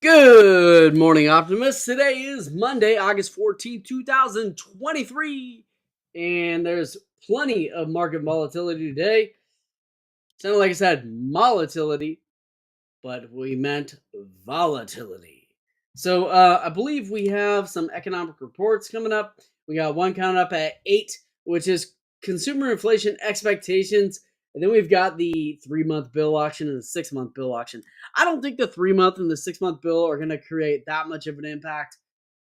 Good morning, optimists. Today is Monday, August 14th, 2023, and there's plenty of market volatility today. Sounded like I said volatility, but we meant volatility. So I believe we have some economic reports coming up. We got one coming up at 8, which is consumer inflation expectations. And then we've got the 3-month bill auction and the 6-month bill auction. I don't think the 3-month and the 6-month bill are going to create that much of an impact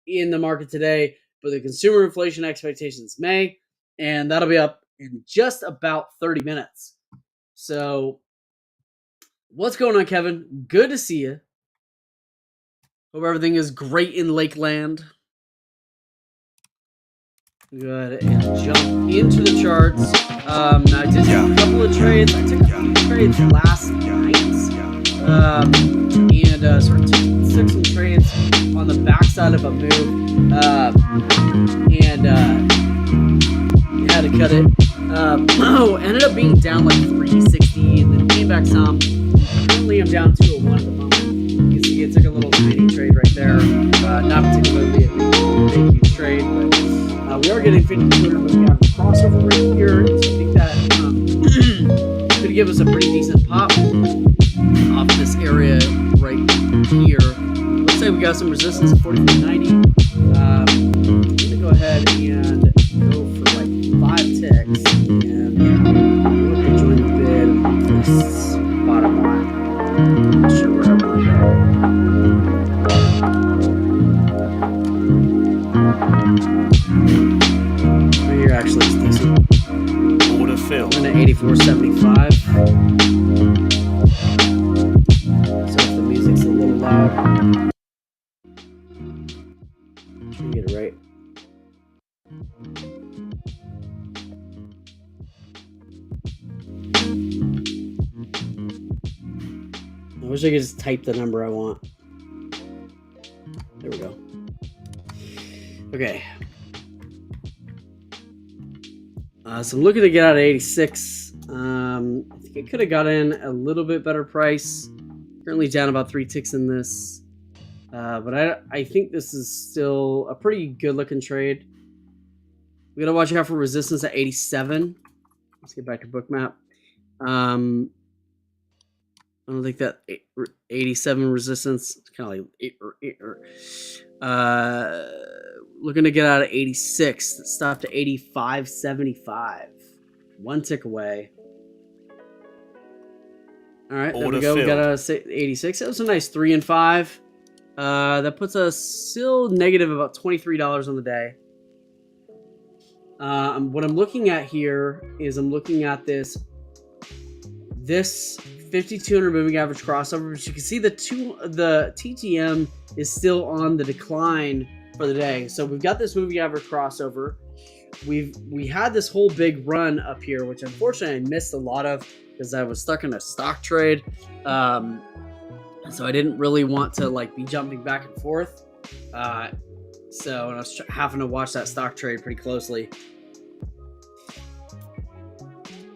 in the market today, but the consumer inflation expectations may, and that'll be up in just about 30 minutes. So, what's going on, Kevin? Good to see you. Hope everything is great in Lakeland. Go ahead and jump into the charts. I did a couple of trades. I took a few trades last night. And sort of took some trades on the backside of a move. And had to cut it. Ended up being down like 360 and then came back some. Currently I'm down 201 at the moment. You can see it took a little tiny trade right there. Not particularly a big huge trade, but we are getting 5,200 moving average crossover right here. So I think that could give us a pretty decent pop off this area right here. Looks like we got some resistance at 44.90. I'm gonna go ahead and go for like 5 ticks and we're gonna join the bid on this bottom line. Not sure where I want to go. Right here actually is decent. Order filled. I'm at 84.75. So if the music's a little loud, try to get it right. I wish I could just type the number I want. There we go. Okay. So I'm looking to get out of 86. I think I could have got in a little bit better price. Currently down about 3 ticks in this. But I think this is still a pretty good looking trade. We gotta watch out for resistance at 87. Let's get back to Bookmap. I don't think that 87 resistance. It's kind of like looking to get out of 86. Stopped at 85.75. 1 tick away. All right, there we go. We got a 86. That was a nice 3 and 5. That puts us still negative about $23 on the day. What I'm looking at here is I'm looking at this 5,200 moving average crossover, but you can see the TTM is still on the decline for the day. So we've got this moving average crossover. We had this whole big run up here, which unfortunately I missed a lot of because I was stuck in a stock trade. So I didn't really want to like be jumping back and forth. So I was having to watch that stock trade pretty closely.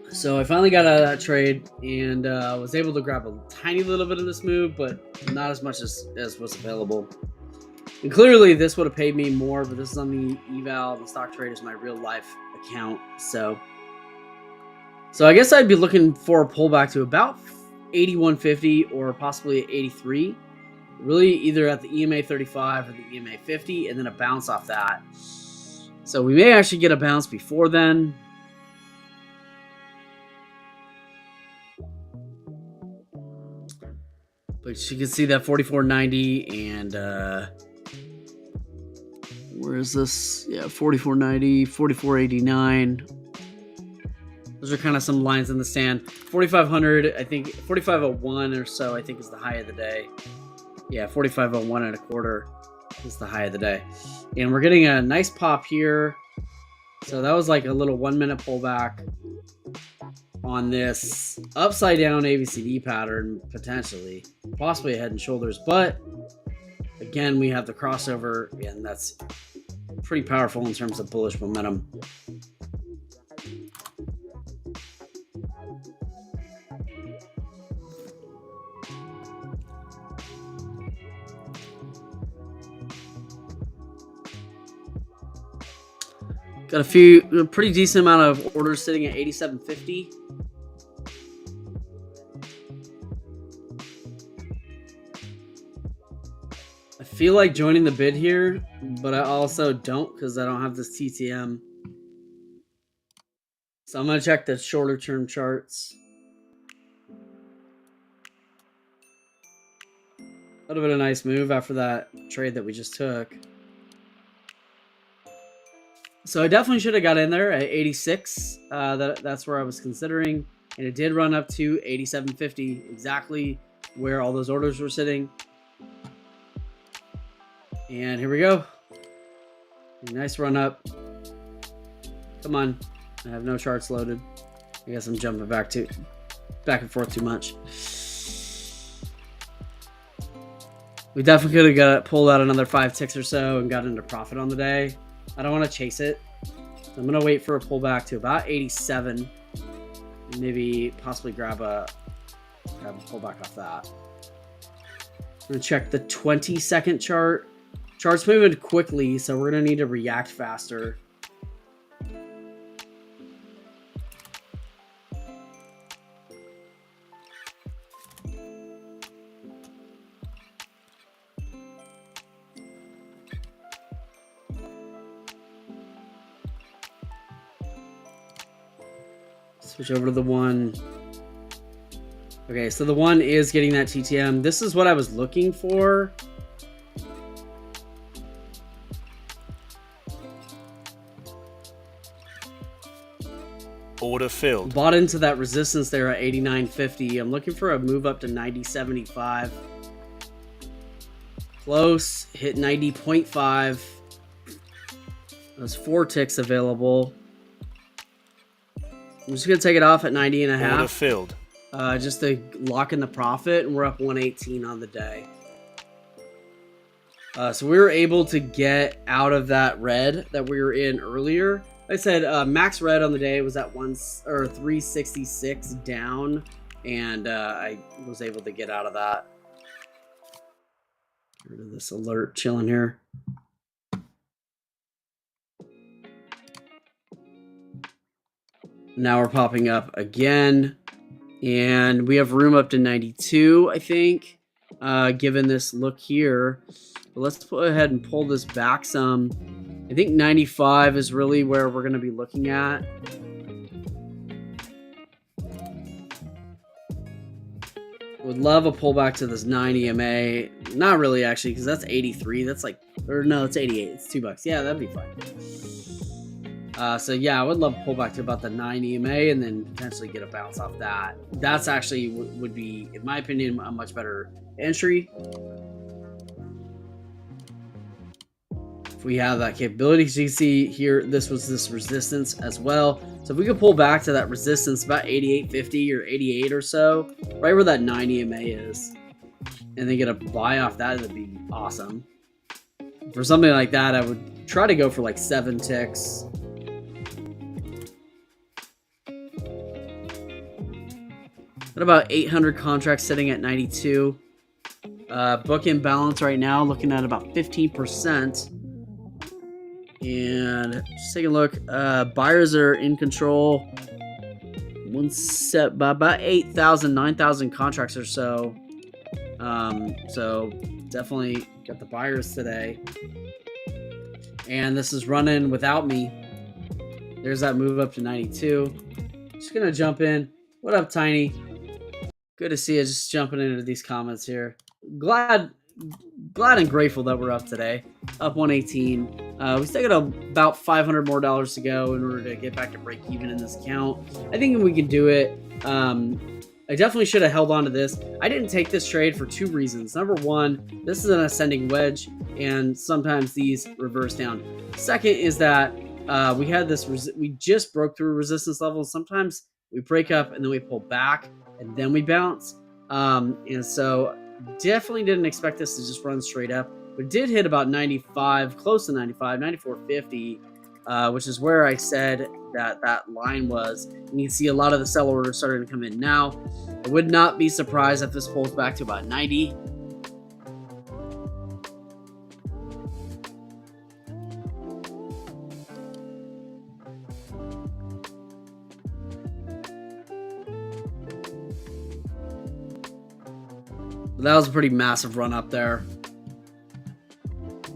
So I finally got out of that trade and was able to grab a tiny little bit of this move, but not as much as was available. And clearly this would have paid me more, but this is on the eval. The stock trade is my real life account. So I guess I'd be looking for a pullback to about 81.50 or possibly 83. Really either at the EMA 35 or the EMA 50 and then a bounce off that. So we may actually get a bounce before then. But you can see that 44.90 and where is this? Yeah, 44.90, 44.89. Those are kind of some lines in the sand. 4,500, I think 45.01 or so, I think is the high of the day. Yeah, 45.01 and a quarter is the high of the day. And we're getting a nice pop here. So that was like a little 1 minute pullback on this upside down ABCD pattern, potentially, possibly a head and shoulders. But again, we have the crossover, and that's pretty powerful in terms of bullish momentum. Got a pretty decent amount of orders sitting at 87.50. I feel like joining the bid here, but I also don't because I don't have this TTM. So I'm going to check the shorter term charts. That would have been a nice move after that trade that we just took. So I definitely should have got in there at 86. That's where I was considering. And it did run up to 87.50, exactly where all those orders were sitting. And here we go. Nice run up. Come on. I have no charts loaded. I guess I'm jumping back and forth too much. We definitely could have pulled out another 5 ticks or so and got into profit on the day. I don't want to chase it. So I'm going to wait for a pullback to about 87. Maybe possibly grab a pullback off that. I'm going to check the 20-second chart. Chart's moving quickly, so we're going to need to react faster. Switch over to the one. Okay, so the one is getting that TTM. This is what I was looking for. Order filled. Bought into that resistance there at 89.50. I'm looking for a move up to 90.75. Close. Hit 90.5. There's 4 ticks available. I'm just going to take it off at 90.5. Order filled. Just to lock in the profit, and we're up 118 on the day. So we were able to get out of that red that we were in earlier. Like I said, max red on the day was at 366 down, and I was able to get out of that. Get rid of this alert chilling here. Now we're popping up again, and we have room up to 92, I think, given this look here. But let's go ahead and pull this back some. I think 95 is really where we're going to be looking at. Would love a pullback to this 9 EMA. Not really, actually, because that's 83. That's like, or no, it's 88. It's $2. Yeah, that'd be fine. So yeah, I would love to pull back to about the 9 EMA and then potentially get a bounce off that. That's actually would be, in my opinion, a much better entry. If we have that capability. So you can see here, this was this resistance as well. So if we could pull back to that resistance about 88.50 or 88 or so, right where that 9 EMA is, and then get a buy off that, that'd be awesome. For something like that, I would try to go for like 7 ticks. Got about 800 contracts sitting at 92. Book in balance right now, looking at about 15%. And just take a look. Buyers are in control. One set by about 8,000, 9,000 contracts or so. So definitely got the buyers today. And this is running without me. There's that move up to 92. Just gonna jump in. What up, Tiny? Good to see you. Just jumping into these comments here. Glad and grateful that we're up today. Up 118. We still got about $500 more to go in order to get back to break even in this account. I think we can do it. I definitely should have held on to this. I didn't take this trade for 2 reasons. Number one, this is an ascending wedge, and sometimes these reverse down. Second is that we had this. We just broke through resistance levels. Sometimes we break up and then we pull back and then we bounce. And so definitely didn't expect this to just run straight up. But did hit about 95, close to 95, 94.50, which is where I said that line was. And you can see a lot of the sell orders starting to come in now. I would not be surprised if this pulls back to about 90. But that was a pretty massive run up there.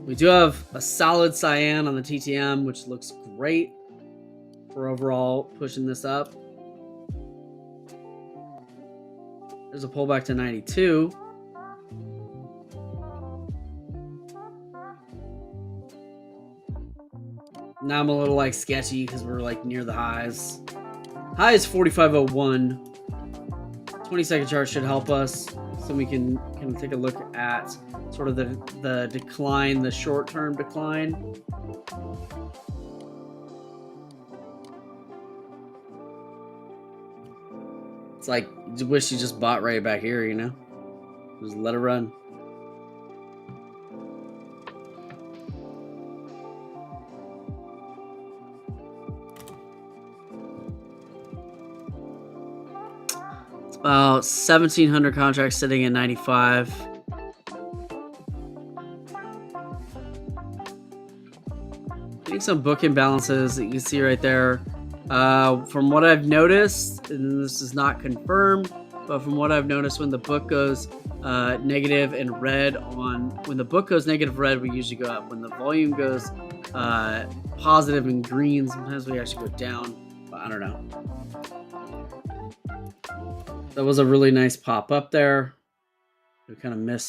We do have a solid cyan on the TTM, which looks great for overall pushing this up. There's a pullback to 92. Now I'm a little like sketchy because we're like near the highs. High is 45.01. 20-second chart should help us, so we can take a look at sort of the decline, the short-term decline. It's like, you wish you just bought right back here, you know? Just let it run. It's about 1,700 contracts sitting at 95. Getting some book imbalances that you can see right there. From what I've noticed, and this is not confirmed, but from what I've noticed, when the book goes negative and red when the book goes negative red, we usually go up. When the volume goes positive and green, sometimes we actually go down, but I don't know. That was a really nice pop up there. We kind of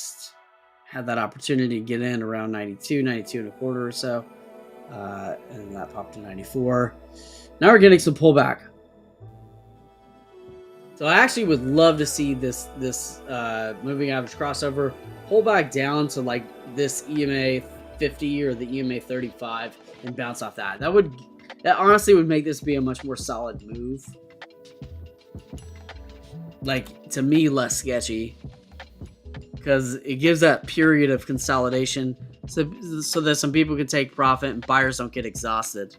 had that opportunity to get in around 92 and a quarter or so, and that popped to 94. Now we're getting some pullback. So I actually would love to see this moving average crossover pull back down to like this EMA 50 or the EMA 35 and bounce off that. That honestly would make this be a much more solid move. Like, to me, less sketchy, because it gives that period of consolidation so that some people can take profit and buyers don't get exhausted.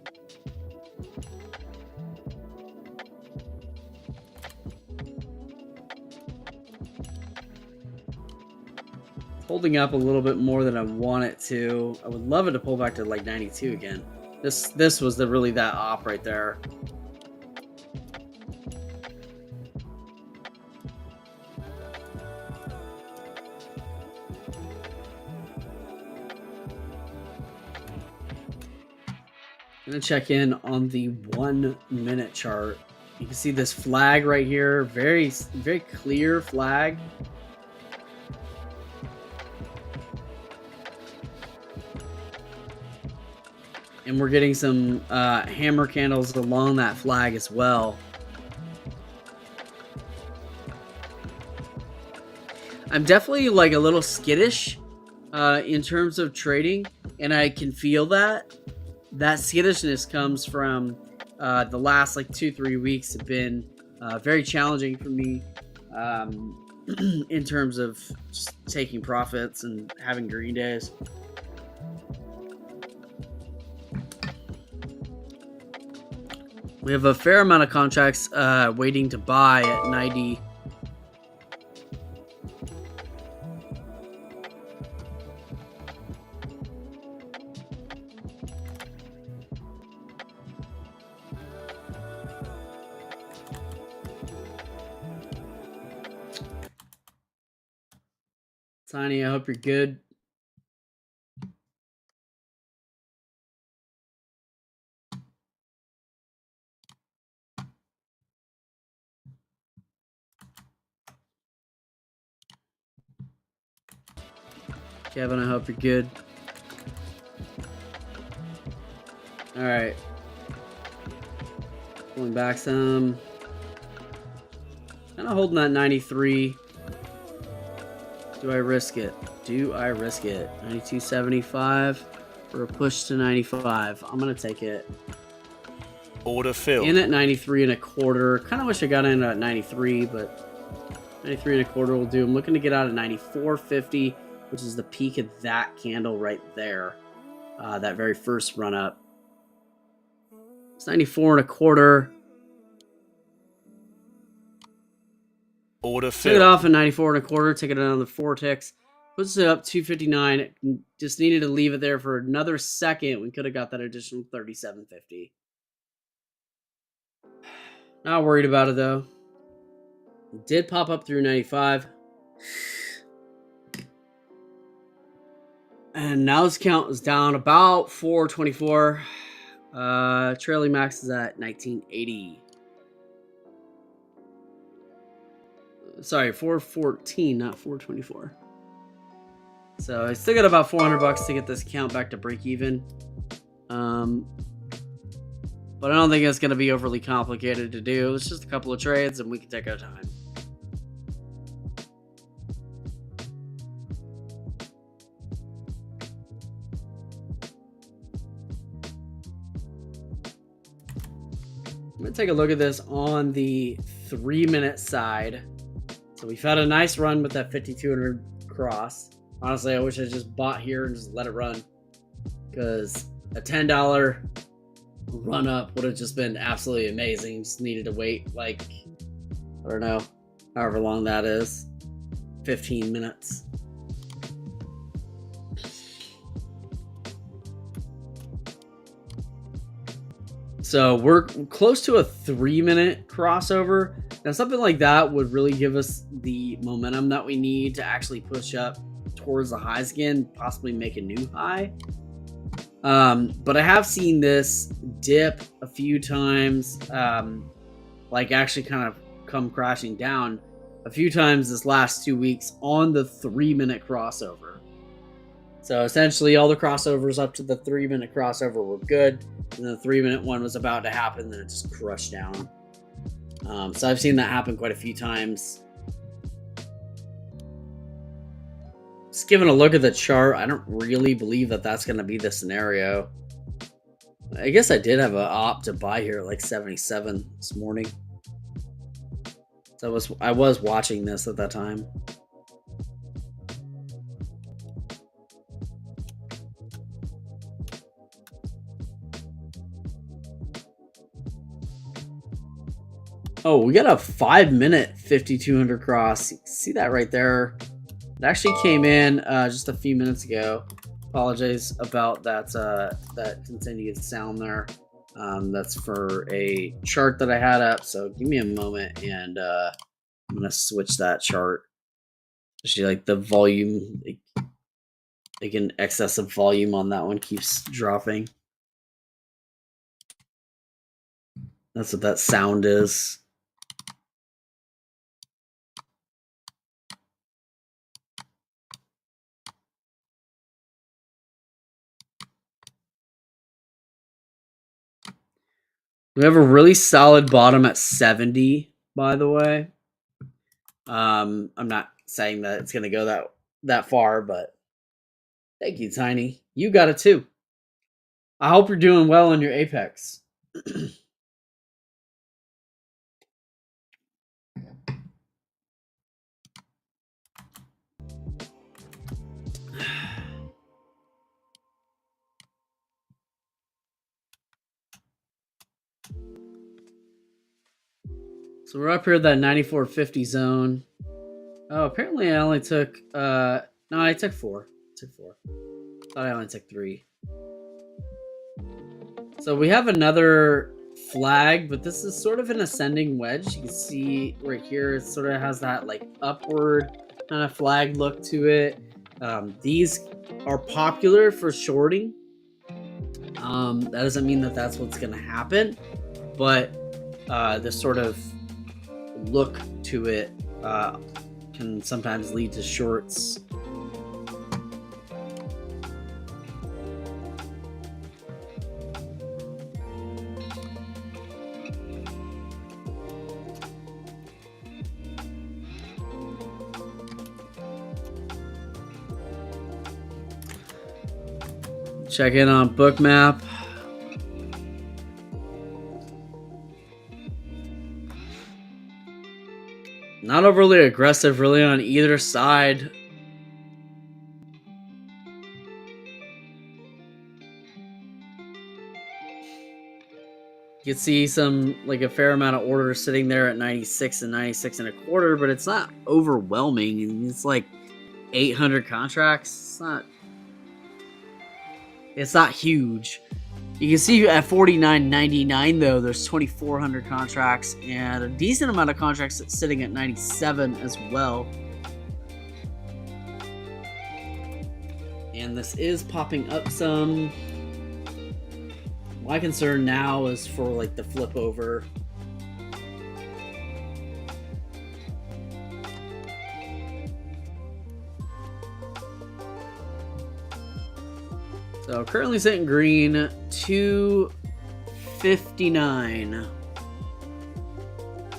Holding up a little bit more than I want it to. I would love it to pull back to like 92 again. This was really that op right there. I'm gonna check in on the 1 minute chart. You can see this flag right here, very clear flag. And we're getting some hammer candles along that flag as well. I'm definitely like a little skittish in terms of trading, and I can feel that. That skittishness comes from the last like 2-3 weeks have been very challenging for me in terms of just taking profits and having green days. We have a fair amount of contracts waiting to buy at 90. Tiny, I hope you're good. Kevin, I hope you're good. All right. Pulling back some. Kind of holding that 93. Do I risk it? Do I risk it? 92.75 for a push to 95. I'm going to take it. Order filled. In at 93 and a quarter. Kind of wish I got in at 93, but 93 and a quarter will do. I'm looking to get out at 94.50, which is the peak of that candle right there. That very first run up. It's 94 and a quarter. Order filled. Took it off at 94 and a quarter. Take it another 4 ticks. Puts it up 259. Just needed to leave it there for another second. We could have got that additional 37.50. Not worried about it though. It did pop up through 95. And now this count is down about 424. Trailing max is at 1980. Sorry, 414, not 424. So I still got about $400 to get this account back to break even. But I don't think it's going to be overly complicated to do. It's just a couple of trades and we can take our time. I'm going to take a look at this on the 3-minute side. So we've had a nice run with that 5,200 cross. Honestly, I wish I just bought here and just let it run, because a $10 run up would have just been absolutely amazing. Just needed to wait like, I don't know, however long that is, 15 minutes. So we're close to a 3-minute crossover. Now something like that would really give us the momentum that we need to actually push up towards the highs again, possibly make a new high. But I have seen this dip a few times, like actually kind of come crashing down a few times this last 2 weeks on the 3-minute crossover. So essentially all the crossovers up to the 3-minute crossover were good, and the 3-minute one was about to happen, then it just crushed down. So I've seen that happen quite a few times. Just giving a look at the chart, I don't really believe that that's going to be the scenario. I guess I did have an op to buy here at like 77 this morning. So I was watching this at that time. Oh, we got a 5-minute 5,200 cross. See that right there? It actually came in just a few minutes ago. Apologize about that that continued sound there. That's for a chart that I had up. So give me a moment, and I'm gonna switch that chart. Actually, like the volume, like an excessive volume on that one keeps dropping. That's what that sound is. We have a really solid bottom at 70, by the way. I'm not saying that it's going to go that far, but thank you, Tiny. You got it too. I hope you're doing well on your Apex. So we're up here at that 94.50 zone. Oh, apparently I only took no, I took 4. Thought I only took 3. So we have another flag, but this is sort of an ascending wedge. You can see right here, it sort of has that like upward kind of flag look to it. These are popular for shorting. That doesn't mean that that's what's going to happen, but this sort of look to it can sometimes lead to shorts. Check in on Bookmap. Not overly aggressive really on either side. You can see some, like a fair amount of orders sitting there at 96 and 96 and a quarter, but it's not overwhelming. It's like 800 contracts. It's not huge. You can see at 49.99 though, there's 2,400 contracts and a decent amount of contracts sitting at 97 as well. And this is popping up some. My concern now is for like the flip over. So currently sitting green, 259.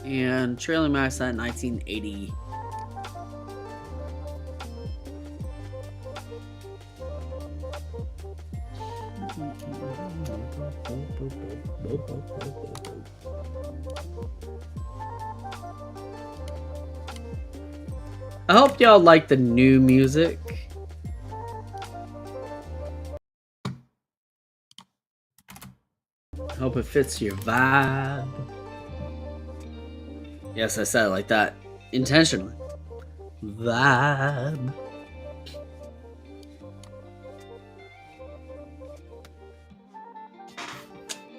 And trailing max at 1980. I hope y'all like the new music. Hope it fits your vibe. Yes, I said it like that intentionally. Vibe.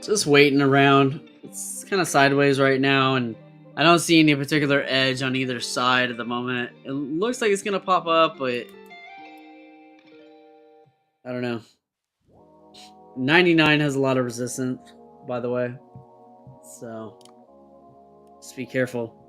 Just waiting around. It's kind of sideways right now, and I don't see any particular edge on either side at the moment. It looks like it's gonna pop up, but I don't know. 99 has a lot of resistance, by the way, so just be careful.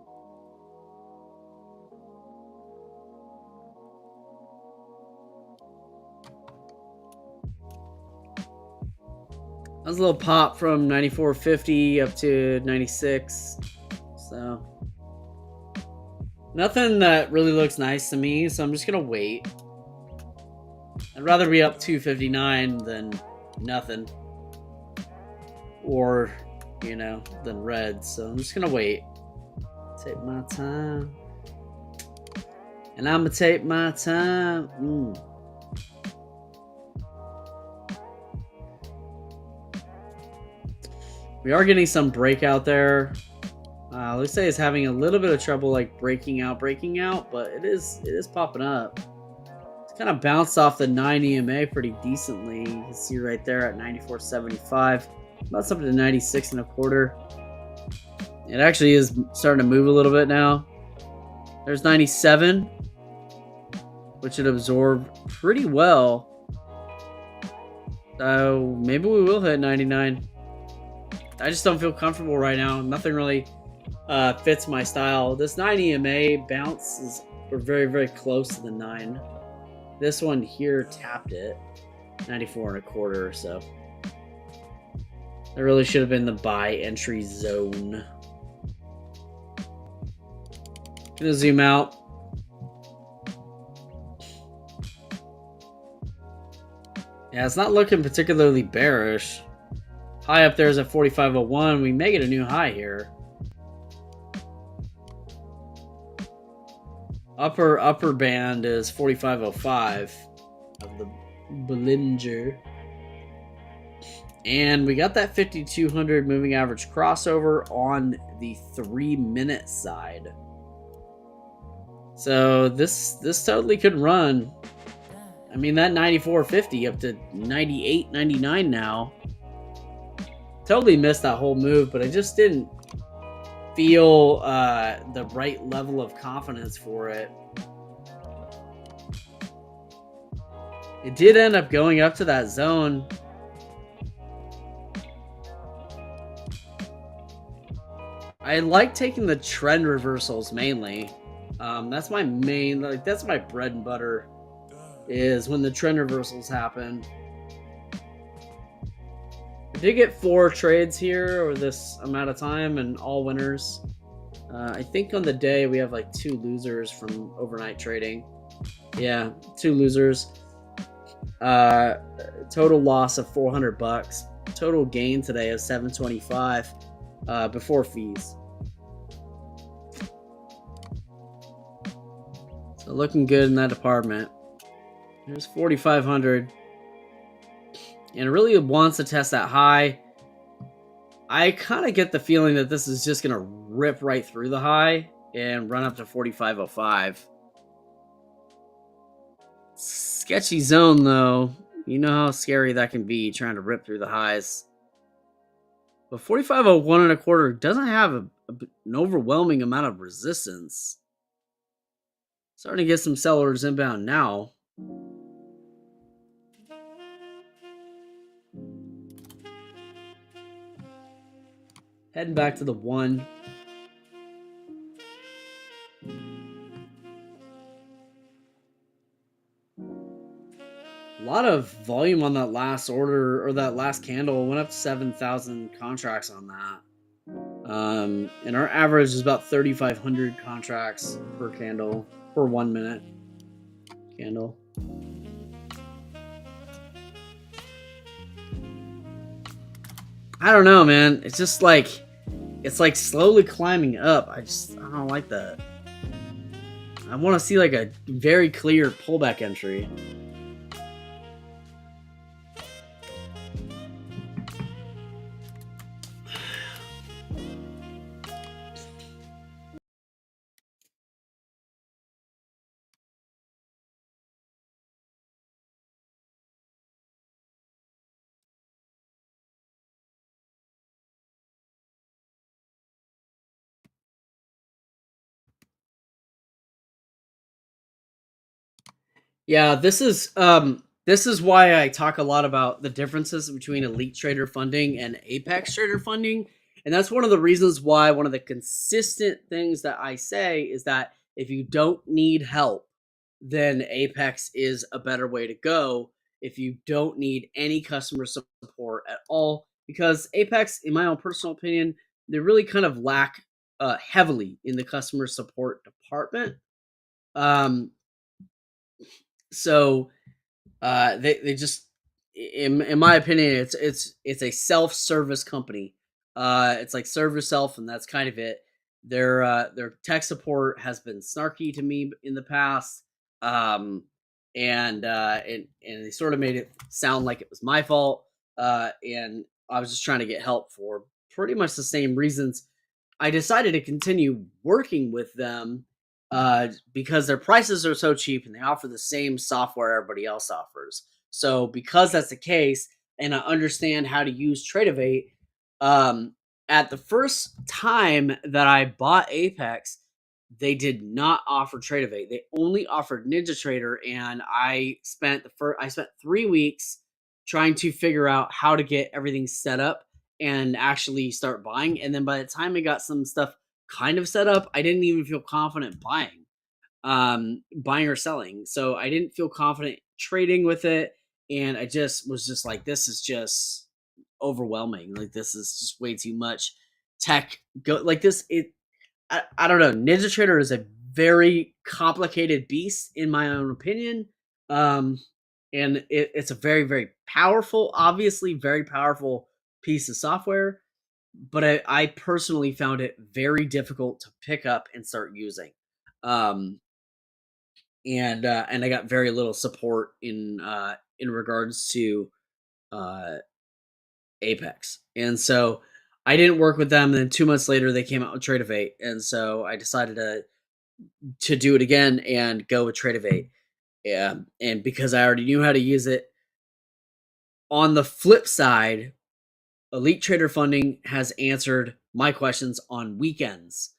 That was a little pop from 94.50 up to 96, so nothing that really looks nice to me, so I'm just gonna wait. I'd rather be up 259 than nothing, or than red, so I'm just gonna wait. Take my time, and I'm gonna take my time. We are getting some breakout there. Let's say it's having a little bit of trouble like breaking out, but it is popping up. It's kind of bounced off the 9 EMA pretty decently. You can see right there at 94.75, about something to 96.25. It actually is starting to move a little bit now. There's 97, which it absorbed pretty well. So maybe we will hit 99. I just don't feel comfortable right now. Nothing really fits my style. This 9 EMA bounce we're very, very close to the 9. This one here tapped it, 94.25. So that really should have been the buy entry zone. Gonna zoom out. Yeah, it's not looking particularly bearish. High up there is at 45.01. We may get a new high here. Upper band is 45.05 of the Bollinger. And we got that 5200 moving average crossover on the 3-minute side. So this totally could run. I mean, that 94.50 up to 98, 99 now. Totally missed that whole move, but I just didn't feel the right level of confidence for it. It did end up going up to that zone. I like taking the trend reversals mainly. That's my main, that's my bread and butter, is when the trend reversals happen. I did get 4 trades here over this amount of time and all winners. I think on the day we have like 2 losers from overnight trading. Yeah, 2 losers. Total loss of $400. Total gain today of $725 before fees. So looking good in that department. There's 4,500. And it really wants to test that high. I kind of get the feeling that this is just going to rip right through the high and run up to 45.05. Sketchy zone, though. You know how scary that can be, trying to rip through the highs. But 45.01 doesn't have an overwhelming amount of resistance. Starting to get some sellers inbound now. Heading back to the one. A lot of volume on that last order or that last candle. Went up to 7,000 contracts on that. And our average is about 3,500 contracts per candle per 1 minute candle. I don't know, man. It's just like it's like slowly climbing up. I don't like that. I want to see like a very clear pullback entry. Yeah, this is why I talk a lot about the differences between elite trader funding and apex trader funding. And that's one of the reasons why one of the consistent things that I say is that if you don't need help, then apex is a better way to go if you don't need any customer support at all, because apex, in my own personal opinion, they really kind of lack heavily in the customer support department. um so they just, in my opinion, it's a self-service company. It's like serve yourself, and that's kind of it. Their tech support has been snarky to me in the past. um and they sort of made it sound like it was my fault. And I was just trying to get help for pretty much the same reasons. I decided to continue working with them because their prices are so cheap and they offer the same software everybody else offers. So because that's the case, and I understand how to use Tradeovate, um, at the first time that I bought Apex, they did not offer Tradeovate. They only offered NinjaTrader, and I spent 3 weeks trying to figure out how to get everything set up and actually start buying. And then by the time I got some stuff kind of set up, I didn't even feel confident buying or selling. So I didn't feel confident trading with it. And I just was just like, this is just overwhelming. Like, this is just way too much tech. Go like this. I don't know. Ninja Trader is a very complicated beast, in my own opinion. Um, and it's a very, very powerful, obviously very powerful piece of software. But I personally found it very difficult to pick up and start using. Um, and I got very little support in regards to uh, Apex, and so I didn't work with them. And then 2 months later, they came out with Trade of Eight, and so I decided to do it again and go with Trade of Eight. Yeah, and because I already knew how to use it. On the flip side, Elite Trader Funding has answered my questions on weekends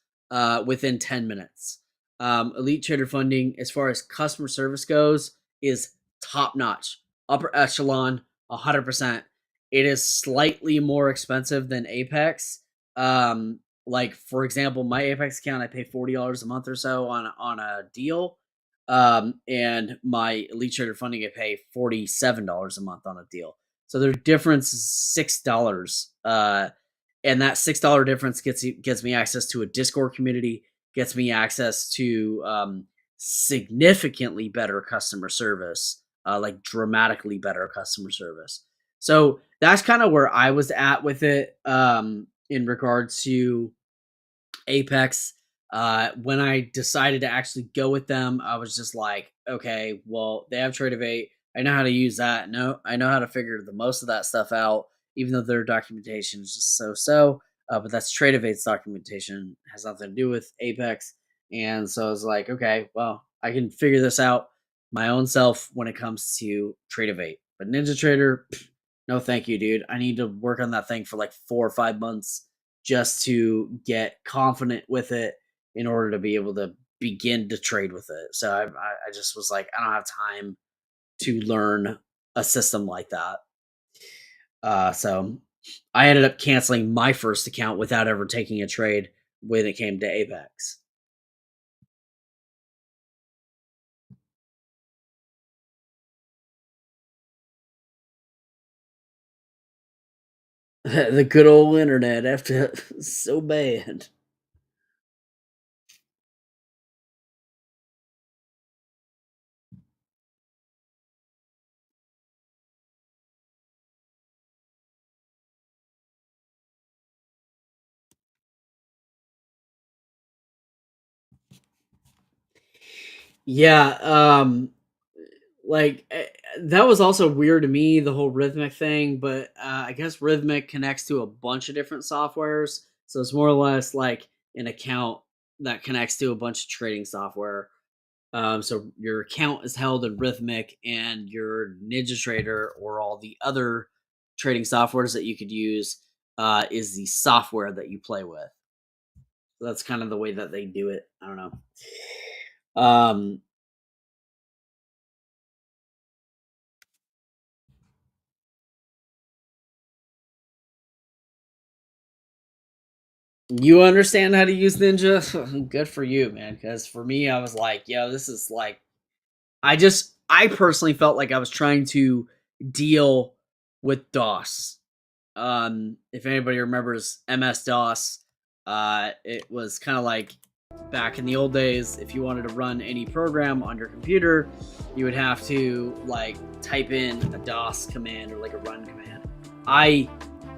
within 10 minutes. Elite Trader Funding, as far as customer service goes, is top notch, upper echelon, 100%. It is slightly more expensive than Apex. Like, for example, my Apex account, I pay $40 a month or so on a deal. And my Elite Trader Funding, I pay $47 a month on a deal. So their difference is $6. And that $6 difference gets me access to a Discord community, gets me access to significantly better customer service, like dramatically better customer service. So that's kind of where I was at with it in regards to Apex. When I decided to actually go with them, I was just like, okay, well, they have Trade of Eight. I know how to use that. No, I know how to figure the most of that stuff out, even though their documentation is just so. But that's Trade of Eight's documentation, has nothing to do with Apex. And so I was like, okay, well, I can figure this out my own self when it comes to Trade of Eight. But Ninja Trader, no, thank you, dude. I need to work on that thing for like 4 or 5 months just to get confident with it in order to be able to begin to trade with it. So I just was like, I don't have time to learn a system like that. So I ended up canceling my first account without ever taking a trade when it came to Apex. The good old internet after so bad. Yeah, like that was also weird to me, the whole Rhythmic thing, but I guess Rhythmic connects to a bunch of different softwares, so it's more or less like an account that connects to a bunch of trading software. So your account is held in Rhythmic, and your Ninja Trader or all the other trading softwares that you could use is the software that you play with. So that's kind of the way that they do it. I don't know. You understand how to use Ninja? Good for you, man. Because for me, I was like, yo, this is like, I personally felt like I was trying to deal with DOS. If anybody remembers MS DOS, it was kind of like back in the old days. If you wanted to run any program on your computer, you would have to like type in a DOS command or like a run command. I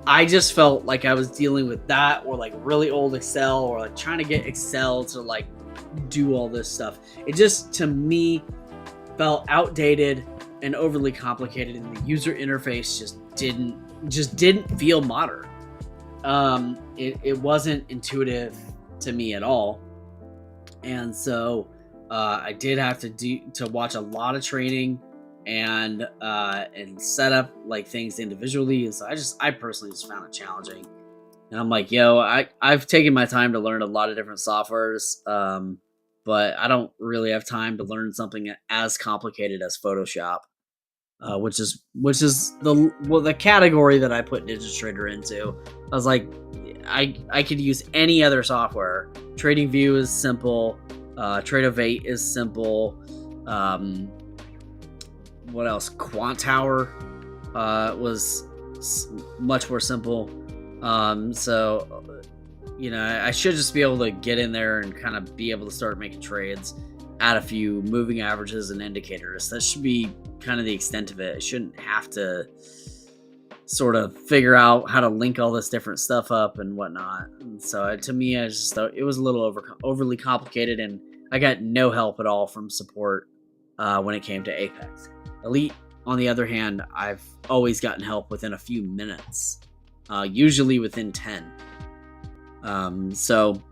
I just felt like I was dealing with that, or like really old Excel, or like trying to get Excel to like do all this stuff. It just, to me, felt outdated and overly complicated, and the user interface just didn't feel modern. It wasn't intuitive to me at all, and so I did have to watch a lot of training and set up like things individually. And so I personally just found it challenging. And I'm like, yo, I've taken my time to learn a lot of different softwares, but I don't really have time to learn something as complicated as Photoshop, which is the category that I put Ninja Trader into. I was like, I could use any other software. TradingView is simple. Trade-of-8 is simple. What else? Quant Tower was much more simple. So, I should just be able to get in there and kind of be able to start making trades, add a few moving averages and indicators. That should be kind of the extent of it. I shouldn't have to sort of figure out how to link all this different stuff up and whatnot. And so to me, I just thought it was a little overly complicated, and I got no help at all from support when it came to Apex. Elite, on the other hand, I've always gotten help within a few minutes, usually within 10. So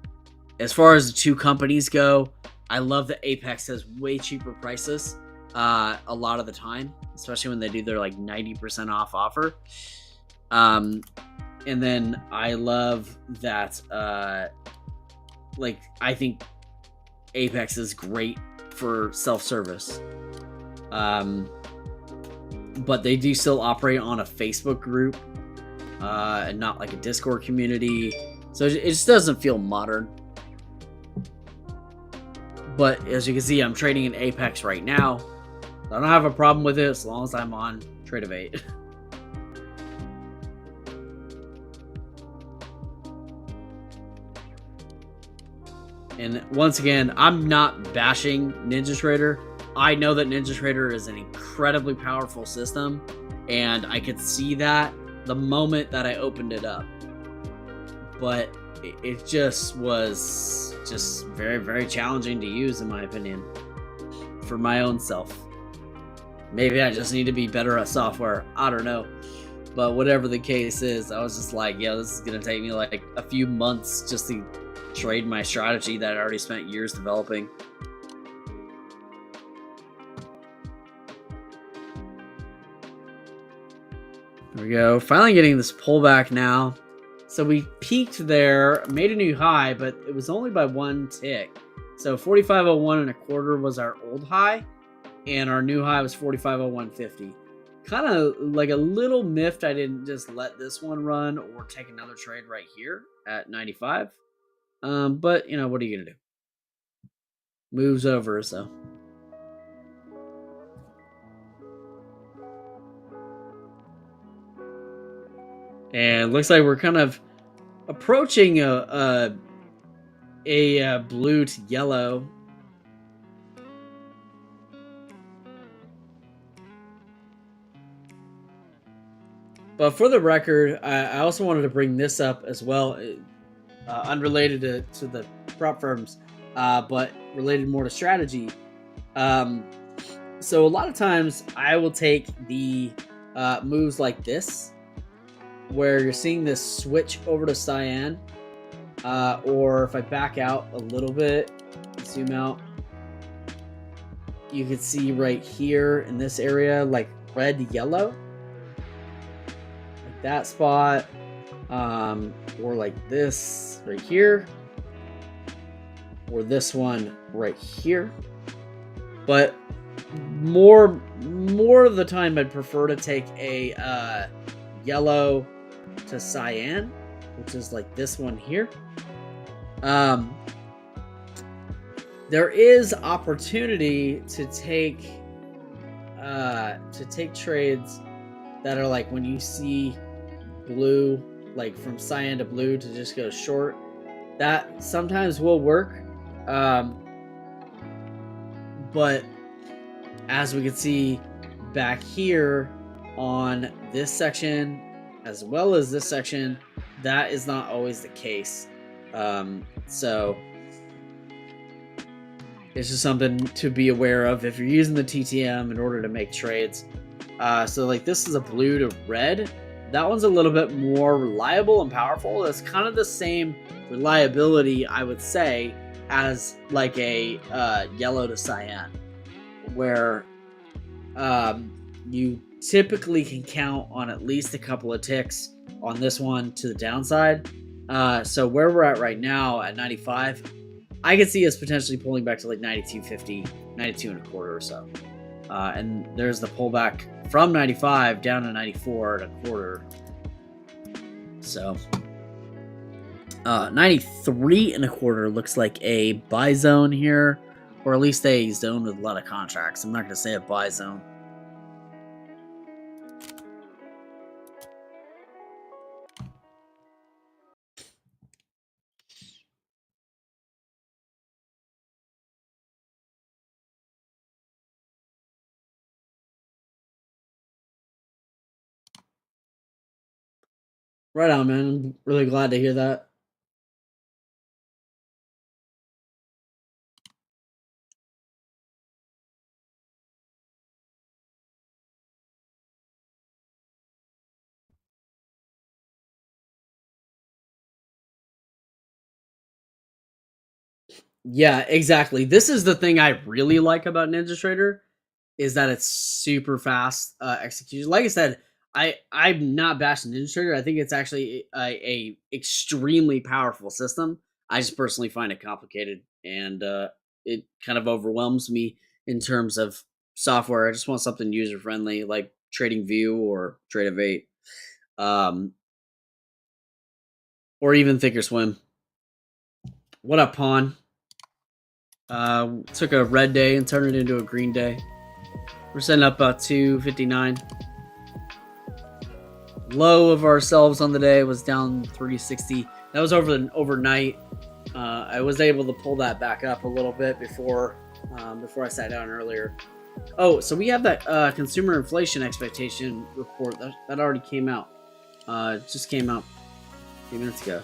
as far as the two companies go, I love that Apex has way cheaper prices a lot of the time, especially when they do their like 90% off offer. And then I love that I think Apex is great for self-service. But they do still operate on a Facebook group and not like a Discord community. So it just doesn't feel modern. But as you can see, I'm trading in Apex right now. I don't have a problem with it as long as I'm on Trade-of-8. And once again, I'm not bashing Ninja Trader. I know that Ninja Trader is an incredibly powerful system, and I could see that the moment that I opened it up. But it just was very, very challenging to use, in my opinion, for my own self. Maybe I just need to be better at software. I don't know. But whatever the case is, I was just like, yeah, this is going to take me like a few months just to trade my strategy that I already spent years developing. There we go. Finally getting this pullback now. So we peaked there, made a new high, but it was only by one tick. So 45.01 and a quarter was our old high, and our new high was 45.0150. kind of like a little miffed I didn't just let this one run or take another trade right here at 95. But, what are you going to do? Moves over, so. And looks like we're kind of approaching a blue to yellow. But for the record, I also wanted to bring this up as well, unrelated to the prop firms, but related more to strategy. So a lot of times I will take the moves like this, where you're seeing this switch over to cyan, or if I back out a little bit, zoom out, you can see right here in this area, like red to yellow, like that spot, or like this right here, or this one right here. But more of the time, I'd prefer to take a yellow to cyan, which is like this one here. There is opportunity to take trades that are like when you see blue, like from cyan to blue, to just go short. That sometimes will work, but as we can see back here on this section as well as this section, that is not always the case. So it's just something to be aware of if you're using the TTM in order to make trades. So like this is a blue to red. That one's a little bit more reliable and powerful. It's kind of the same reliability, I would say, as like a yellow to cyan, where you typically can count on at least a couple of ticks on this one to the downside. So where we're at right now at 95, I could see us potentially pulling back to like 92.50, 92 and a quarter or so. And there's the pullback from 95 down to 94 and a quarter. So 93 and a quarter looks like a buy zone here, or at least a zone with a lot of contracts. I'm not going to say a buy zone. Right on, man. I'm really glad to hear that. Yeah, exactly. This is the thing I really like about NinjaTrader, is that it's super fast execution. Like I said, I'm not bashing NinjaTrader. I think it's actually a extremely powerful system. I just personally find it complicated, and it kind of overwhelms me in terms of software. I just want something user friendly, like TradingView or Trade or even Thinkorswim. What up, Pawn? Took a red day and turned it into a green day. We're setting up about 259. Low of ourselves on the day was down 360. That was overnight. I was able to pull that back up a little bit before I sat down earlier. Oh, so we have that consumer inflation expectation report that already came out. It just came out a few minutes ago.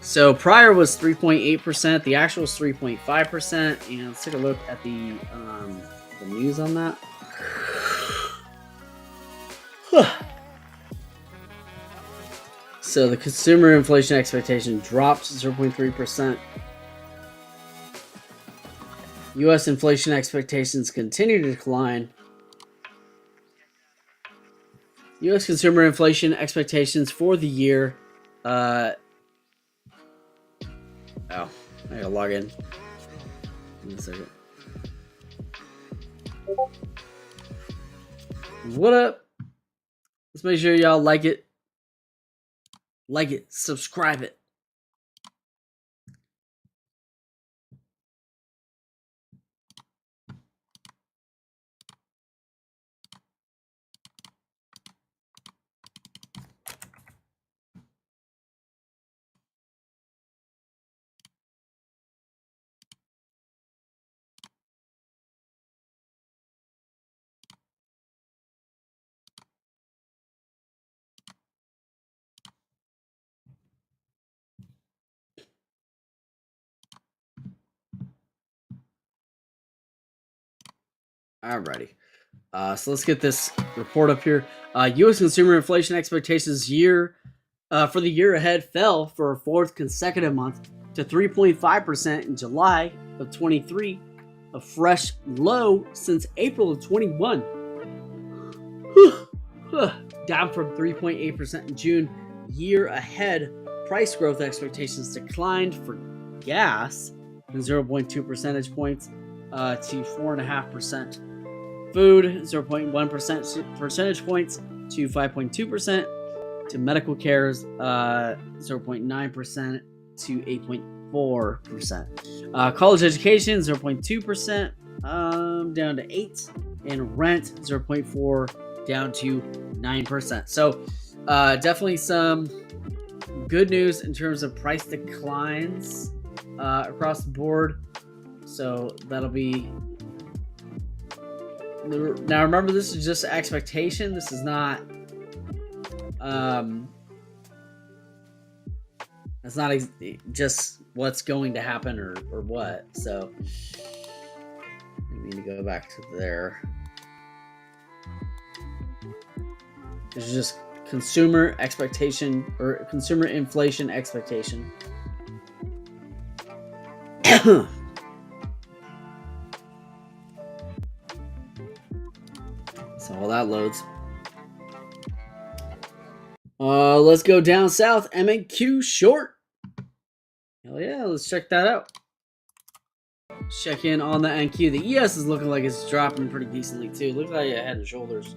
So prior was 3.8%. The actual was 3.5%. And let's take a look at the news on that. So the consumer inflation expectation dropped 0.3%. U.S. inflation expectations continue to decline. U.S. consumer inflation expectations for the year. Oh, I gotta log in. Give me a second. What up? Let's make sure y'all like it, subscribe it. Alrighty. So let's get this report up here. U.S. consumer inflation expectations for the year ahead fell for a fourth consecutive month to 3.5% in July of 23, a fresh low since April of 21. Down from 3.8% in June. Year ahead price growth expectations declined for gas from 0.2 percentage points to 4.5%. Food 0.1 percentage points to 5.2%. To medical cares 0.9% to 8.4%. College education 0.2% down to 8%, and rent 0.4% down to 9%. So definitely some good news in terms of price declines across the board. So that'll be. Now remember, this is just expectation. This is not. It's not just what's going to happen or what. So I need to go back to there. This is just consumer expectation or consumer inflation expectation. So while that loads. Let's go down south. M&Q short. Hell yeah, let's check that out. Check in on the NQ. The ES is looking like it's dropping pretty decently too. Looks like it head and shoulders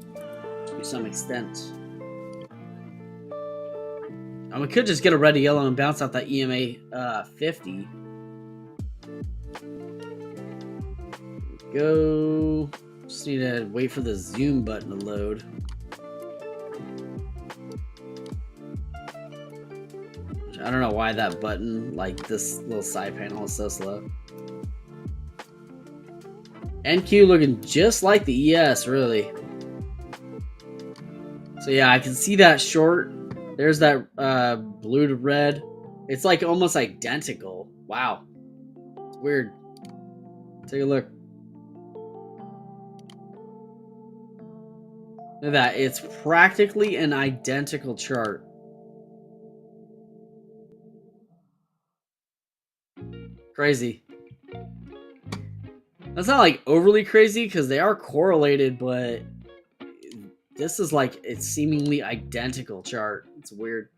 to some extent. We could just get a red yellow and bounce out that EMA 50. Go. Just need to wait for the zoom button to load. I don't know why that button, like this little side panel, is so slow. NQ looking just like the ES, really. So yeah, I can see that short. There's that blue to red. It's like almost identical. Wow. It's weird. Take a look. Look at that. It's practically an identical chart. Crazy. That's not like overly crazy because they are correlated, but this is like it's seemingly identical chart. It's weird.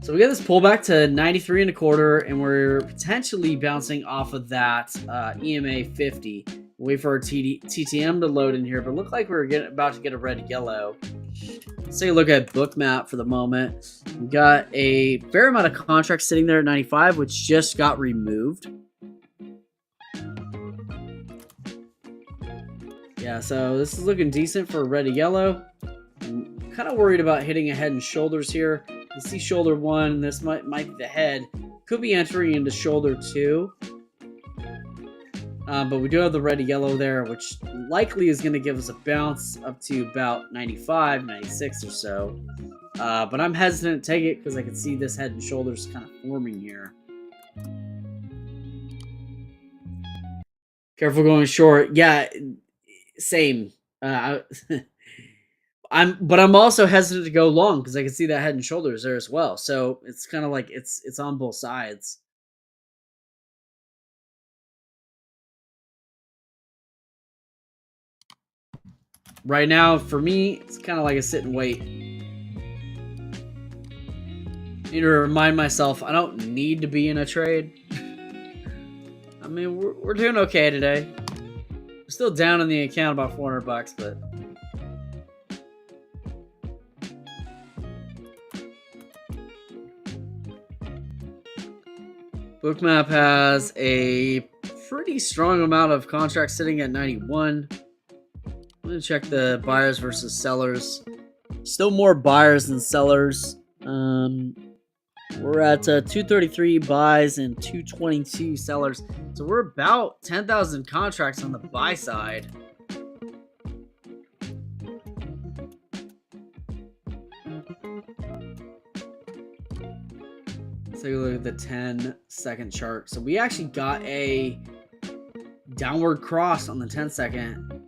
So we get this pullback to 93 and a quarter, and we're potentially bouncing off of that EMA 50. Wait for our TTM to load in here, but look like we're about to get a red yellow. Let's take a look at Bookmap for the moment. We got a fair amount of contracts sitting there at 95, which just got removed. Yeah, so this is looking decent for red and yellow. I'm kind of worried about hitting a head and shoulders here. You see shoulder 1, this might be the head. Could be entering into shoulder 2. But we do have the red and yellow there, which likely is going to give us a bounce up to about 95, 96 or so. But I'm hesitant to take it because I can see this head and shoulders kind of forming here. Careful going short. Yeah, same. But I'm also hesitant to go long because I can see that head and shoulders there as well. So it's kind of like it's on both sides. Right now, for me, it's kind of like a sit and wait. Need to remind myself I don't need to be in a trade. I mean, we're doing okay today. Still down in the account about $400, but Bookmap has a pretty strong amount of contracts sitting at 91. I'm gonna check the buyers versus sellers. Still more buyers than sellers. We're at 233 buys and 222 sellers. So we're about 10,000 contracts on the buy side. Let's take a look at the 10-second chart. So we actually got a downward cross on the 10-second.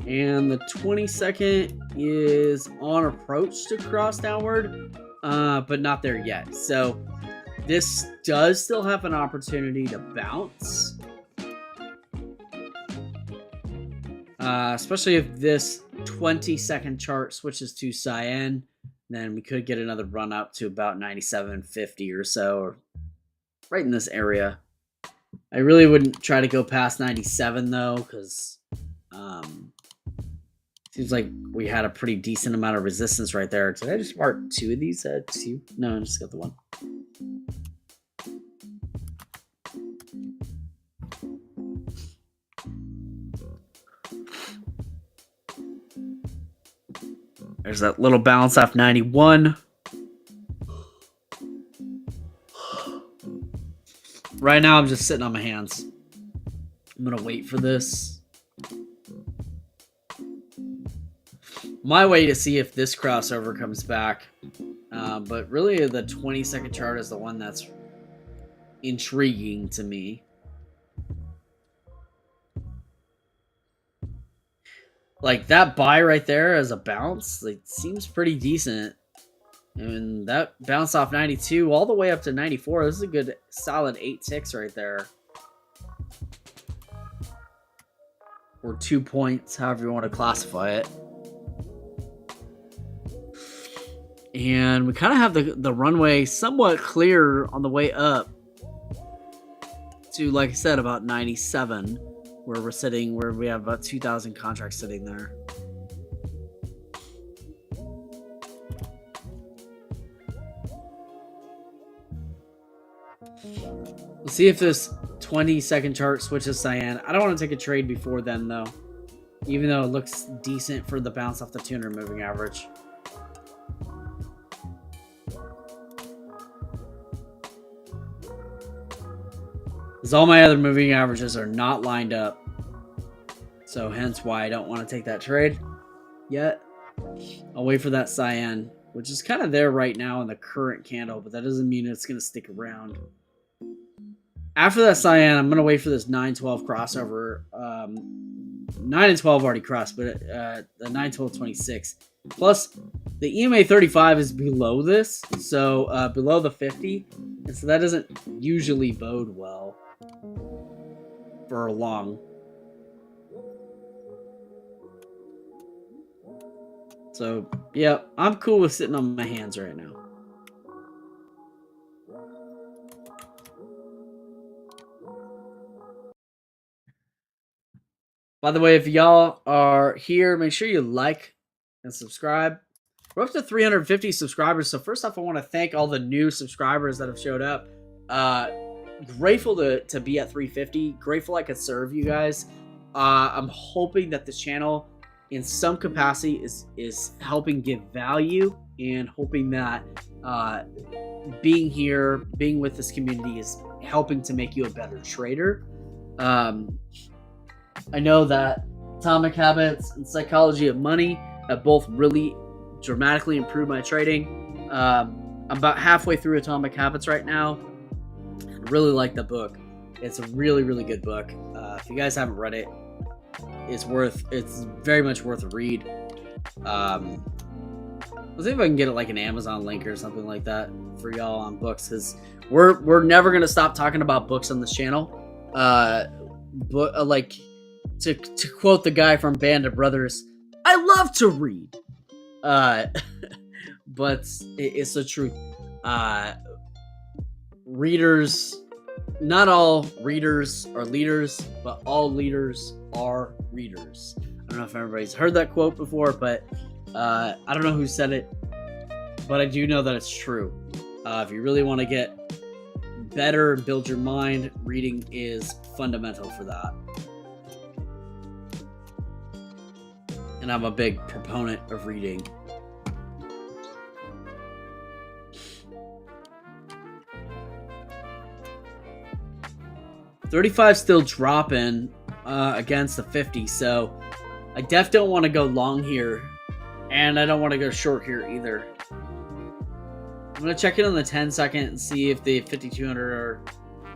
And the 20-second is on approach to cross downward, but not there yet. So this does still have an opportunity to bounce. Especially if this 20-second chart switches to cyan, then we could get another run up to about 97.50 or so, or right in this area. I really wouldn't try to go past 97 though, because seems like we had a pretty decent amount of resistance right there. Did I just mark two of these? Two? No, I just got the one. There's that little bounce off 91. Right now, I'm just sitting on my hands. I'm going to wait for this. My way to see if this crossover comes back. But really, the 20-second chart is the one that's intriguing to me. Like, that buy right there as a bounce, like, seems pretty decent. And that bounce off 92 all the way up to 94. This is a good, solid 8 ticks right there. Or 2 points, however you want to classify it. And we kind of have the runway somewhat clear on the way up to, like I said, about 97, where we're sitting, where we have about 2,000 contracts sitting there. We'll see if this 20-second chart switches cyan. I don't want to take a trade before then, though, even though it looks decent for the bounce off the 200 moving average. Because all my other moving averages are not lined up. So hence why I don't want to take that trade yet. I'll wait for that cyan, which is kind of there right now in the current candle, but that doesn't mean it's going to stick around. After that cyan, I'm going to wait for this 9-12 crossover. 9 and 12 already crossed, but the 9-12-26. Plus, the EMA 35 is below this, so below the 50. And so that doesn't usually bode well for long. So, yeah, I'm cool with sitting on my hands right now. By the way, if y'all are here, make sure you like and subscribe. We're up to 350 subscribers. So first off, I want to thank all the new subscribers that have showed up. Grateful to be at 350. Grateful I could serve you guys. I'm hoping that this channel in some capacity is helping give value, and hoping that being here, being with this community is helping to make you a better trader. I know that Atomic Habits and Psychology of Money have both really dramatically improved my trading. I'm about halfway through Atomic Habits right now. I really like the book. It's a really, really good book. If you guys haven't read it, it's very much worth a read. Let's see if I can get it like an Amazon link or something like that for y'all on books, because we're never gonna stop talking about books on this channel. Like to quote the guy from Band of Brothers, I love to read. but it's the truth. Readers, not all readers are leaders, but all leaders are readers. I don't know if everybody's heard that quote before, but I don't know who said it, but I do know that it's true. If you really want to get better and build your mind, reading is fundamental for that. And I'm a big proponent of reading. $35 still dropping against the 50, so I definitely don't want to go long here, and I don't want to go short here either. I'm going to check in on the 10 second and see if the 5200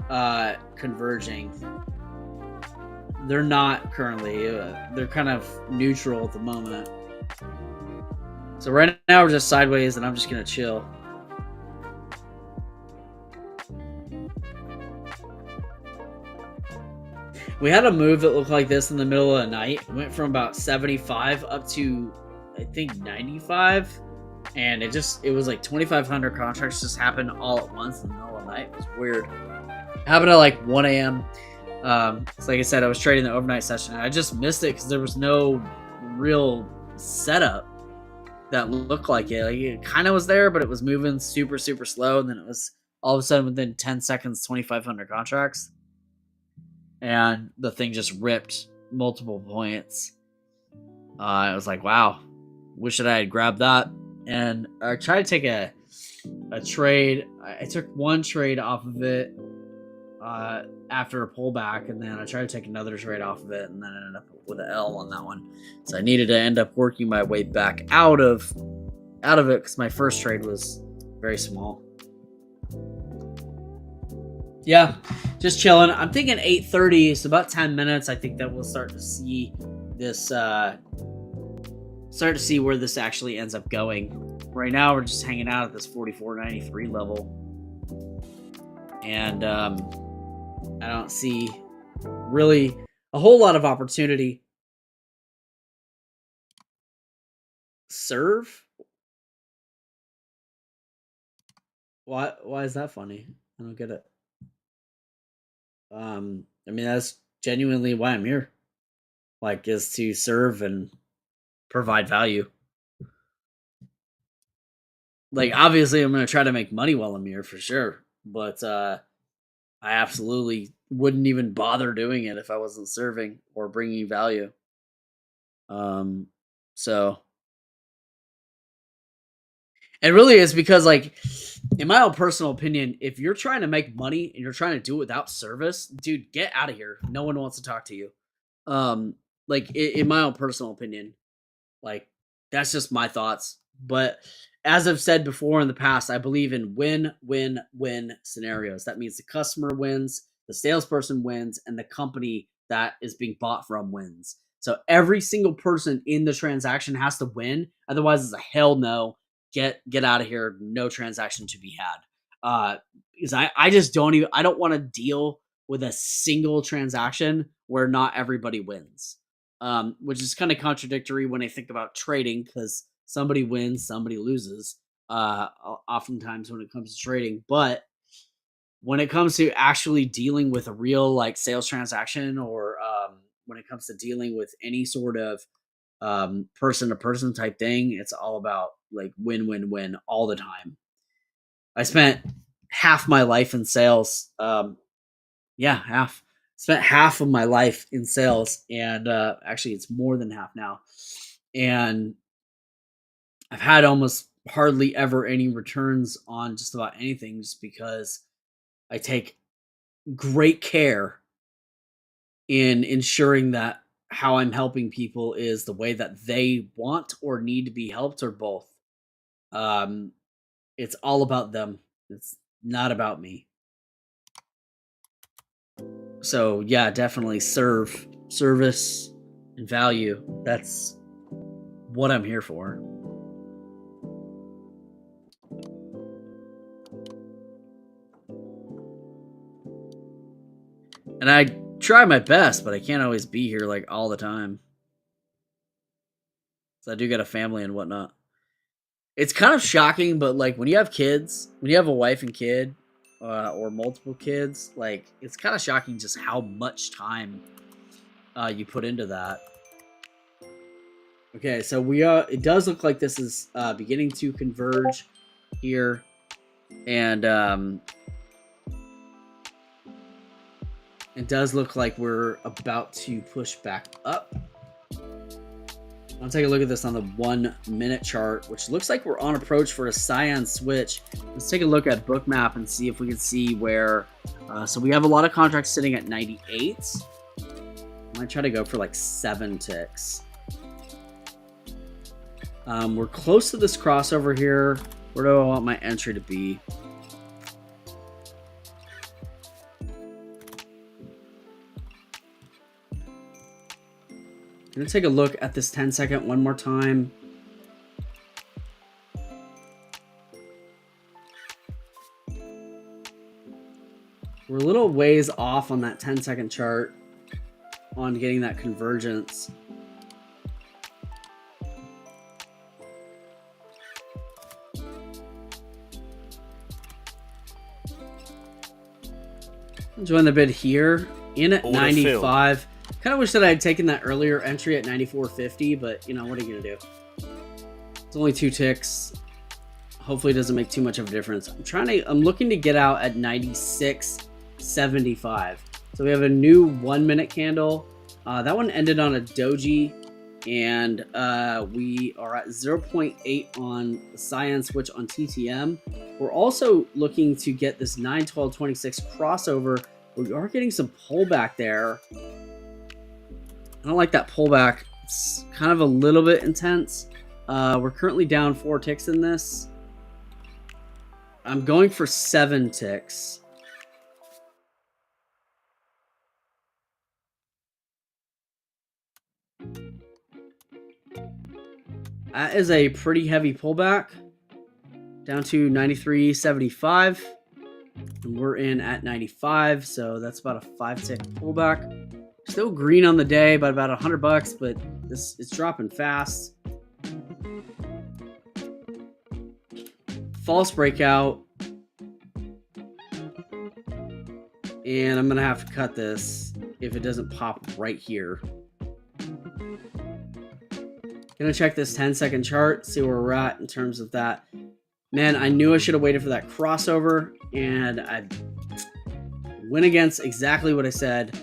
are converging. They're not currently. They're kind of neutral at the moment. So right now we're just sideways, and I'm just going to chill. We had a move that looked like this in the middle of the night. It went from about 75 up to, I think, 95. And it was like 2,500 contracts just happened all at once in the middle of the night. It was weird. It happened at like 1 a.m. So like I said, I was trading the overnight session. And I just missed it because there was no real setup that looked like it. Like it kind of was there, but it was moving super, super slow. And then it was all of a sudden within 10 seconds, 2,500 contracts. And the thing just ripped multiple points. I was like, wow, wish that I had grabbed that. And I tried to take a trade. I took one trade off of it after a pullback, and then I tried to take another trade off of it, and then I ended up with an L on that one. So I needed to end up working my way back out of it because my first trade was very small. Yeah, just chilling. I'm thinking 8:30. It's about 10 minutes. I think that we'll start to see this. Start to see where this actually ends up going. Right now, we're just hanging out at this 44.93 level, and I don't see really a whole lot of opportunity. Serve? Why is that funny? I don't get it. I mean, that's genuinely why I'm here. Like, is to serve and provide value. Like, obviously, I'm going to try to make money while I'm here for sure. But I absolutely wouldn't even bother doing it if I wasn't serving or bringing value. So it really is because, like, in my own personal opinion, if you're trying to make money and you're trying to do it without service, dude, get out of here. No one wants to talk to you. Like in my own personal opinion, like that's just my thoughts. But as I've said before in the past, I believe in win-win-win scenarios. That means the customer wins, the salesperson wins, and the company that is being bought from wins. So every single person in the transaction has to win. Otherwise, it's a hell no. Get out of here. No transaction to be had. Because I just I don't want to deal with a single transaction where not everybody wins. Which is kind of contradictory when I think about trading because somebody wins, somebody loses. Oftentimes when it comes to trading, but when it comes to actually dealing with a real like sales transaction, or when it comes to dealing with any sort of person to person type thing, it's all about like win all the time. I spent half my life in sales. Half. Spent half of my life in sales, and actually it's more than half now. And I've had almost hardly ever any returns on just about anything just because I take great care in ensuring that how I'm helping people is the way that they want or need to be helped, or both. It's all about them. It's not about me. So yeah, definitely service and value. That's what I'm here for. And I try my best, but I can't always be here like all the time. So I do got a family and whatnot. It's kind of shocking, but like when you have kids, when you have a wife and kid, or multiple kids, like it's kind of shocking just how much time you put into that. Okay, so it does look like this is beginning to converge here, and it does look like we're about to push back up. I'll take a look at this on the 1 minute chart, which looks like we're on approach for a cyan switch. Let's take a look at Bookmap and see if we can see where. So we have a lot of contracts sitting at 98. I might try to go for like 7 ticks. We're close to this crossover here. Where do I want my entry to be? I'm going to take a look at this 10-second one more time. We're a little ways off on that 10-second chart on getting that convergence. Join the bid here in at 95. Kind of wish that I had taken that earlier entry at 94.50, but you know, what are you gonna do? It's only 2 ticks. Hopefully it doesn't make too much of a difference. I'm looking to get out at 96.75. So we have a new 1 minute candle. That one ended on a doji, and we are at 0.8 on the cyan switch on TTM. We're also looking to get this 9-12-26 crossover. We are getting some pullback there. I don't like that pullback. It's kind of a little bit intense. We're currently down 4 ticks in this. I'm going for 7 ticks. That is a pretty heavy pullback. Down to 93.75. And we're in at 95, so that's about a 5 tick pullback. Still green on the day by about $100, but it's dropping fast. False breakout. And I'm gonna have to cut this if it doesn't pop right here. Gonna check this 10-second chart, see where we're at in terms of that. Man, I knew I should have waited for that crossover, and I went against exactly what I said.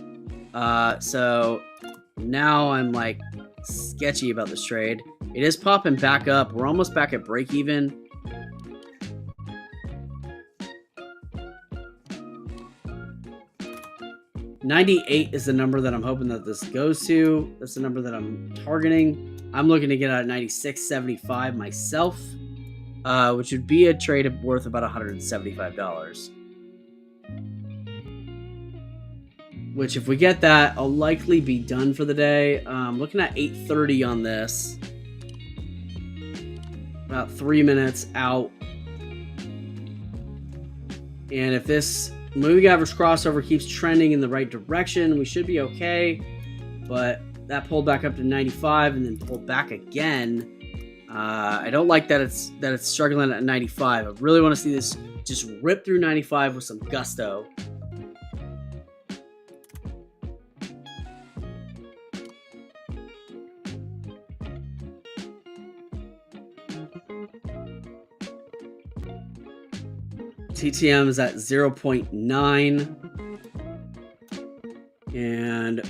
So now I'm like sketchy about this trade. It is popping back up. We're almost back at break even. $98 is the number that I'm hoping that this goes to. That's the number that I'm targeting. I'm looking to get out at 96.75 myself, which would be a trade worth about $175. Which, if we get that, I'll likely be done for the day. Looking at 8:30 on this. About 3 minutes out. And if this moving average crossover keeps trending in the right direction, we should be okay. But that pulled back up to 95 and then pulled back again. I don't like that it's struggling at 95. I really want to see this just rip through 95 with some gusto. TTM is at 0.9. And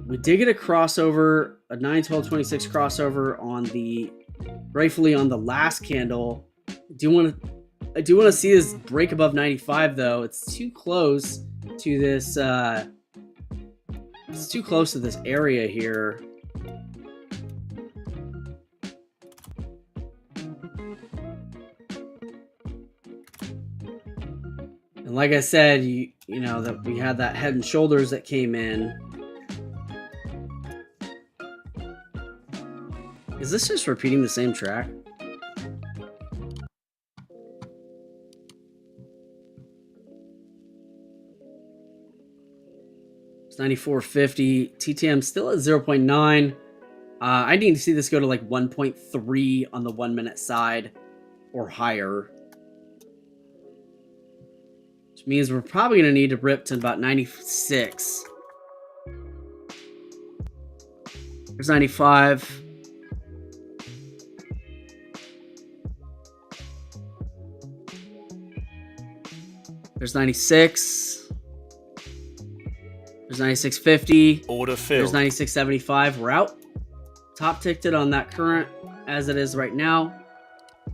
we did get a crossover, a 9-12-26 crossover on rightfully on the last candle. I do want to see this break above 95 though. It's too close to this area here. And like I said, you know that we had that head and shoulders that came in. Is this just repeating the same track? It's 94.50. TTM still at 0.9. I need to see this go to like 1.3 on the 1 minute side or higher. Which means we're probably going to need to rip to about 96. There's 95. There's 96. There's 96.50. Order There's filled. 96.75. We're out. Top ticked it on that current as it is right now.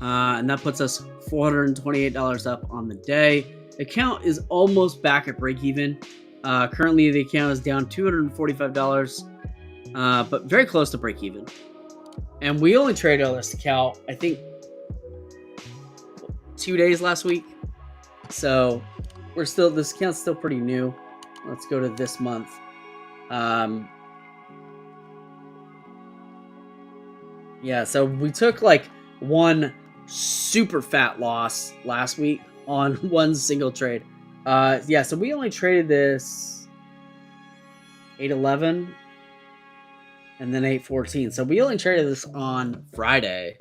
And that puts us $428 up on the day. Account is almost back at break even. Currently, the account is down $245, but very close to break even. And we only traded on this account, I think, 2 days last week. So this account's still pretty new. Let's go to this month. Yeah, so we took like one super fat loss last week on one single trade. Yeah, so we only traded this 8.11 and then 8.14. So we only traded this on Friday.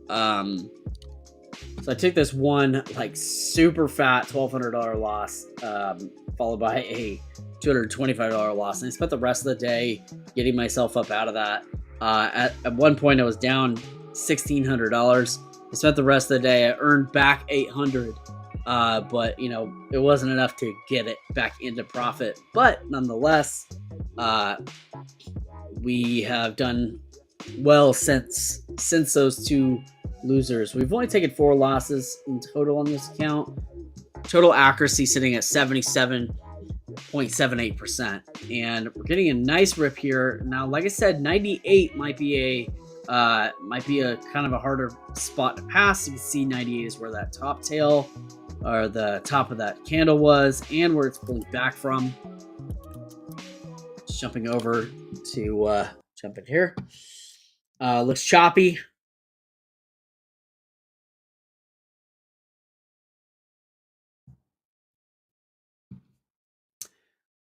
So I took this one like super fat $1,200 loss, followed by a $225 loss, and I spent the rest of the day getting myself up out of that. At one point, I was down $1,600. I spent the rest of the day. I earned back $800, but it wasn't enough to get it back into profit. But nonetheless, we have done well since those two losers. We've only taken 4 losses in total on this account. Total accuracy sitting at 77.78%, and we're getting a nice rip here. Now, like I said, 98 might be a kind of a harder spot to pass. You can see 98 is where that top tail or the top of that candle was, and where it's pulling back from. Just jumping over to jump in here. Looks choppy.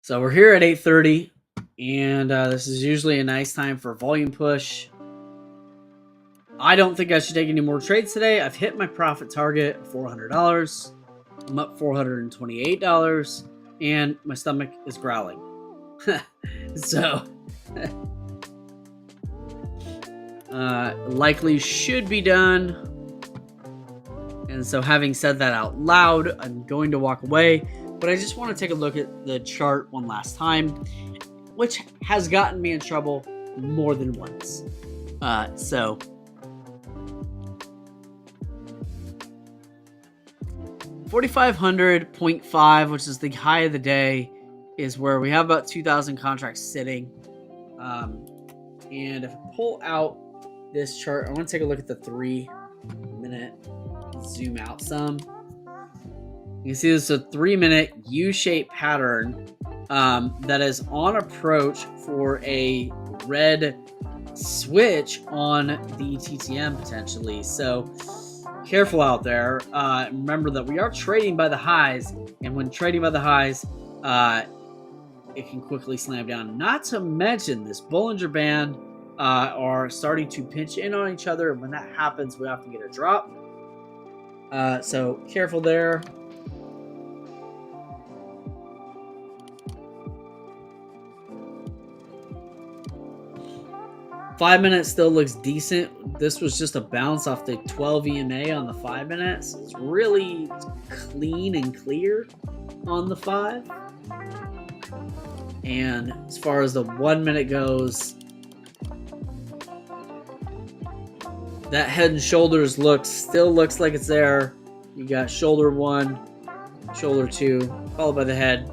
So we're here at 8:30, and this is usually a nice time for volume push. I don't think I should take any more trades today. I've hit my profit target of $400. I'm up $428, and my stomach is growling. So, likely should be done. And so, having said that out loud, I'm going to walk away. But I just want to take a look at the chart one last time, which has gotten me in trouble more than once. So 4,500.5, which is the high of the day, is where we have about 2,000 contracts sitting. And if I pull out this chart, I want to take a look at the 3-minute, zoom out some. You can see this is a 3-minute U-shaped pattern that is on approach for a red switch on the TTM potentially. So careful out there. Remember that we are trading by the highs, and when trading by the highs, it can quickly slam down. Not to mention this Bollinger Band are starting to pinch in on each other, and when that happens, we have to get a drop. So careful there. Five minutes still looks decent. This was just a bounce off the 12 EMA on the 5 minutes. It's really clean and clear on the 5. And as far as the 1 minute goes, that head and shoulders still looks like it's there. You got shoulder 1, shoulder 2, followed by the head.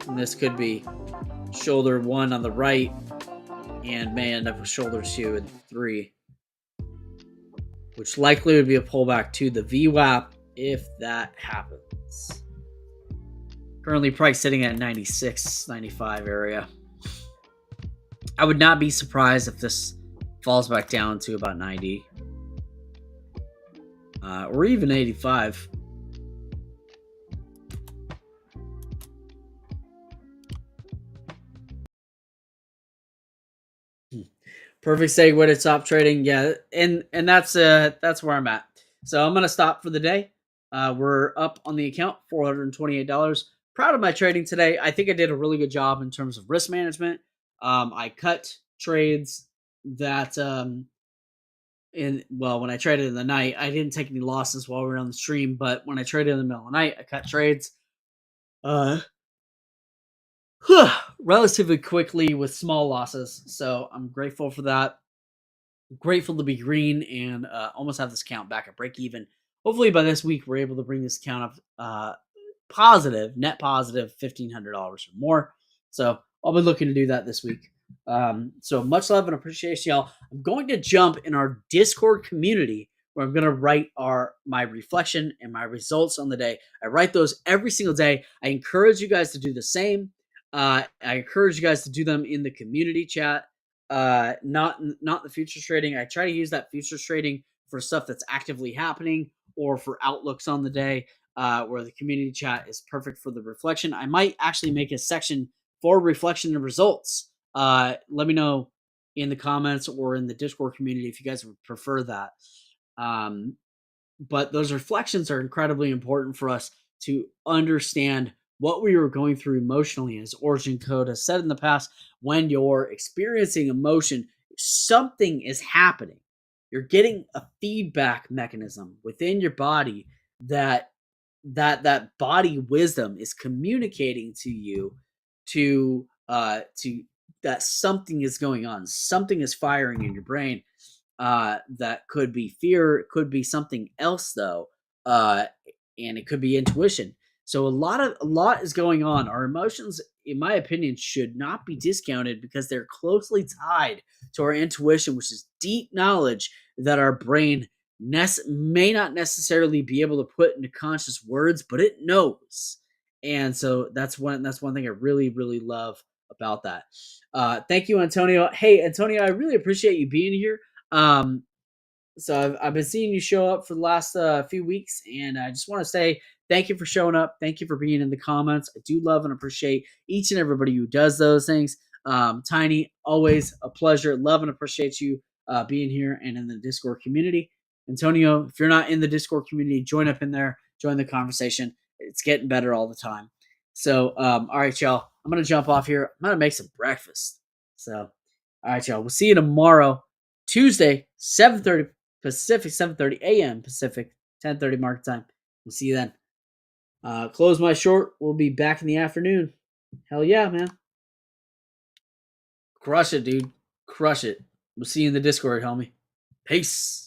And this could be shoulder 1 on the right, and may end up with shoulder 2 and 3, which likely would be a pullback to the VWAP if that happens. Currently price sitting at 96, 95 area. I would not be surprised if this falls back down to about 90 or even 85. Perfect segue to stop trading. Yeah, and that's where I'm at. So I'm gonna stop for the day. We're up on the account $428. Proud of my trading today. I think I did a really good job in terms of risk management. I cut trades that when I traded in the night, I didn't take any losses while we were on the stream, but when I traded in the middle of the night, I cut trades uh relatively quickly with small losses. So I'm grateful for that. Grateful to be green and almost have this account back at break even. Hopefully by this week we're able to bring this account up net positive $1,500 or more. So I'll be looking to do that this week. So much love and appreciation, y'all. I'm going to jump in our Discord community where I'm going to write my reflection and my results on the day. I write those every single day. I encourage you guys to do the same. I encourage you guys to do them in the community chat. Not the futures trading. I try to use that futures trading for stuff that's actively happening or for outlooks on the day, where the community chat is perfect for the reflection. I might actually make a section for reflection and results. Let me know in the comments or in the Discord community if you guys would prefer that. But those reflections are incredibly important for us to understand what we were going through emotionally. As Origin Code has said in the past, when you're experiencing emotion, something is happening. You're getting a feedback mechanism within your body that body wisdom is communicating to you to that something is going on, something is firing in your brain. That could be fear, it could be something else though, and it could be intuition. So a lot is going on. Our emotions, in my opinion, should not be discounted because they're closely tied to our intuition, which is deep knowledge that our brain may not necessarily be able to put into conscious words, but it knows. And so that's one thing I really love about that. Thank you, Antonio. Hey, Antonio, I really appreciate you being here. So I've been seeing you show up for the last few weeks, and I just want to say thank you for showing up. Thank you for being in the comments. I do love and appreciate each and everybody who does those things. Tiny, always a pleasure. Love and appreciate you being here and in the Discord community. Antonio, if you're not in the Discord community, join up in there, join the conversation. It's getting better all the time. So, all right, y'all. I'm gonna jump off here. I'm gonna make some breakfast. So, all right, y'all. We'll see you tomorrow, Tuesday, 7:30 Pacific, 7:30 a.m. Pacific, 10:30 market time. We'll see you then. Close my short. We'll be back in the afternoon. Hell yeah, man. Crush it, dude. Crush it. We'll see you in the Discord, homie. Peace.